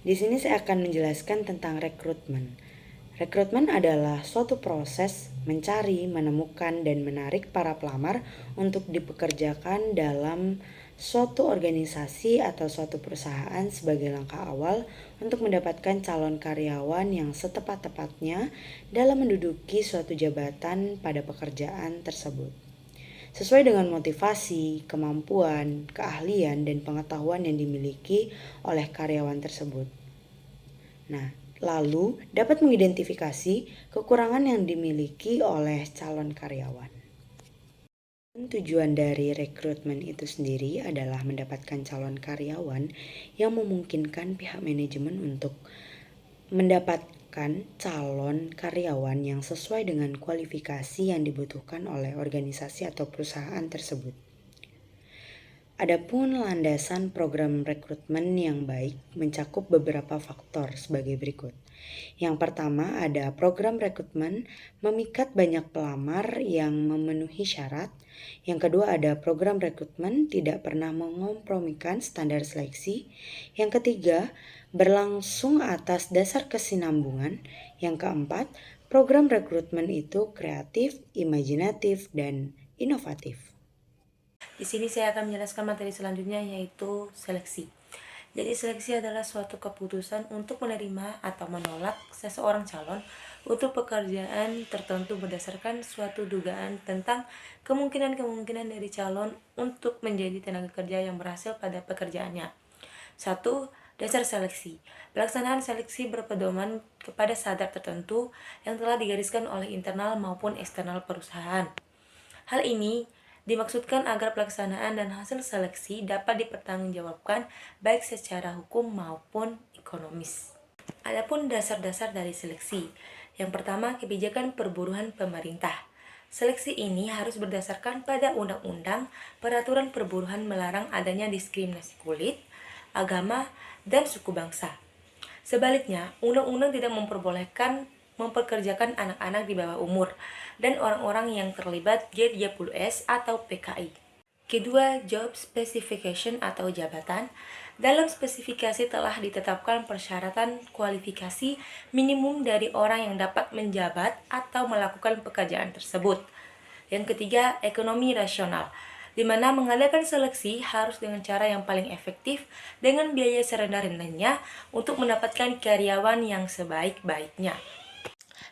Di sini saya akan menjelaskan tentang rekrutmen. Rekrutmen adalah suatu proses mencari, menemukan, dan menarik para pelamar untuk dipekerjakan dalam suatu organisasi atau suatu perusahaan sebagai langkah awal untuk mendapatkan calon karyawan yang setepat-tepatnya dalam menduduki suatu jabatan pada pekerjaan tersebut. Sesuai dengan motivasi, kemampuan, keahlian, dan pengetahuan yang dimiliki oleh karyawan tersebut. Nah, lalu dapat mengidentifikasi kekurangan yang dimiliki oleh calon karyawan. Tujuan dari rekrutmen itu sendiri adalah mendapatkan calon karyawan yang memungkinkan pihak manajemen untuk mendapatkan calon karyawan yang sesuai dengan kualifikasi yang dibutuhkan oleh organisasi atau perusahaan tersebut. Adapun landasan program rekrutmen yang baik mencakup beberapa faktor sebagai berikut. Yang pertama ada program rekrutmen memikat banyak pelamar yang memenuhi syarat. Yang kedua ada program rekrutmen tidak pernah mengompromikan standar seleksi. Yang ketiga berlangsung atas dasar kesinambungan. Yang keempat program rekrutmen itu kreatif, imajinatif, dan inovatif. Di sini saya akan menjelaskan materi selanjutnya yaitu seleksi. Jadi seleksi adalah suatu keputusan untuk menerima atau menolak seseorang calon untuk pekerjaan tertentu berdasarkan suatu dugaan tentang kemungkinan-kemungkinan dari calon untuk menjadi tenaga kerja yang berhasil pada pekerjaannya. 1. Dasar seleksi. Pelaksanaan seleksi berpedoman kepada standar tertentu yang telah digariskan oleh internal maupun eksternal perusahaan. Hal ini dimaksudkan agar pelaksanaan dan hasil seleksi dapat dipertanggungjawabkan baik secara hukum maupun ekonomis. Adapun dasar-dasar dari seleksi. Yang pertama, kebijakan perburuan pemerintah. Seleksi ini harus berdasarkan pada undang-undang peraturan perburuan melarang adanya diskriminasi kulit, agama, dan suku bangsa. Sebaliknya, undang-undang tidak memperbolehkan memperkerjakan anak-anak di bawah umur dan orang-orang yang terlibat G30S atau PKI. Kedua, job specification atau jabatan. Dalam spesifikasi telah ditetapkan persyaratan kualifikasi minimum dari orang yang dapat menjabat atau melakukan pekerjaan tersebut. Yang ketiga, ekonomi rasional, di mana mengadakan seleksi harus dengan cara yang paling efektif dengan biaya serendah-rendahnya untuk mendapatkan karyawan yang sebaik-baiknya.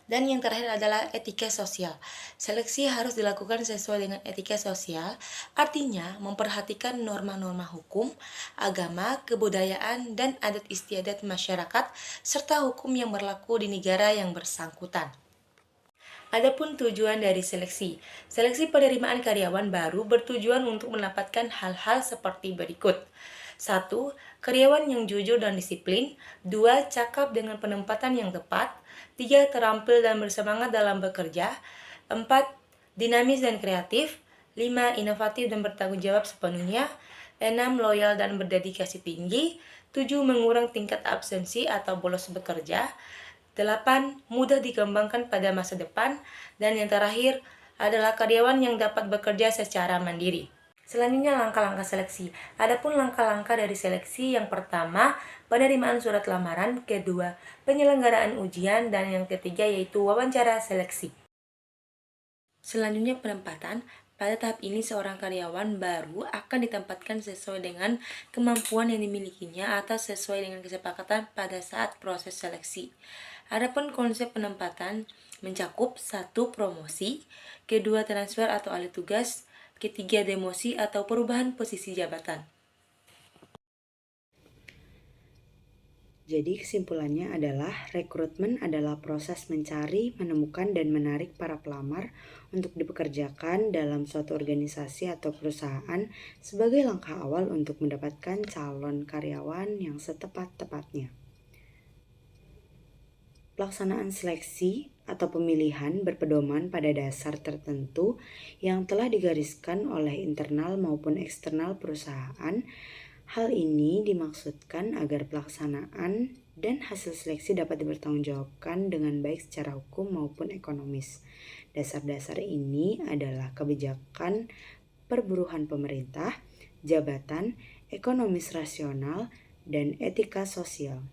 Dan yang terakhir adalah etika sosial. Seleksi harus dilakukan sesuai dengan etika sosial, artinya memperhatikan norma-norma hukum, agama, kebudayaan, dan adat istiadat masyarakat, serta hukum yang berlaku di negara yang bersangkutan. Adapun tujuan dari seleksi. Seleksi penerimaan karyawan baru bertujuan untuk mendapatkan hal-hal seperti berikut. 1. Karyawan yang jujur dan disiplin. 2. Cakap dengan penempatan yang tepat. 3. Terampil dan bersemangat dalam bekerja. 4. Dinamis dan kreatif. 5. Inovatif dan bertanggung jawab sepenuhnya. 6. Loyal dan berdedikasi tinggi. 7. Mengurang tingkat absensi atau bolos bekerja. 8. Mudah dikembangkan pada masa depan. Dan yang terakhir adalah karyawan yang dapat bekerja secara mandiri. Selanjutnya langkah-langkah seleksi. Adapun langkah-langkah dari seleksi, yang pertama, penerimaan surat lamaran, kedua, penyelenggaraan ujian, dan yang ketiga yaitu wawancara seleksi. Selanjutnya penempatan. Pada tahap ini seorang karyawan baru akan ditempatkan sesuai dengan kemampuan yang dimilikinya atau sesuai dengan kesepakatan pada saat proses seleksi. Adapun konsep penempatan mencakup 1. Promosi, kedua transfer atau alih tugas, ketiga demosi atau perubahan posisi jabatan. Jadi kesimpulannya adalah rekrutmen adalah proses mencari, menemukan, dan menarik para pelamar untuk dipekerjakan dalam suatu organisasi atau perusahaan sebagai langkah awal untuk mendapatkan calon karyawan yang setepat-tepatnya. Pelaksanaan seleksi atau pemilihan berpedoman pada dasar tertentu yang telah digariskan oleh internal maupun eksternal perusahaan. Hal ini dimaksudkan agar pelaksanaan dan hasil seleksi dapat dipertanggungjawabkan dengan baik secara hukum maupun ekonomis. Dasar-dasar ini adalah kebijakan perburuhan pemerintah, jabatan, ekonomis rasional, dan etika sosial.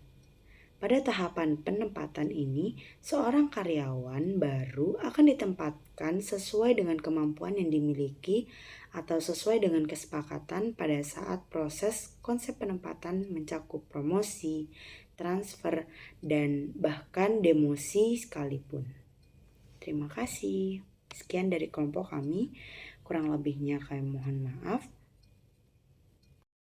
Pada tahapan penempatan ini, seorang karyawan baru akan ditempatkan sesuai dengan kemampuan yang dimiliki atau sesuai dengan kesepakatan pada saat proses konsep penempatan mencakup promosi, transfer, dan bahkan demosi sekalipun. Terima kasih. Sekian dari kelompok kami. Kurang lebihnya kami mohon maaf.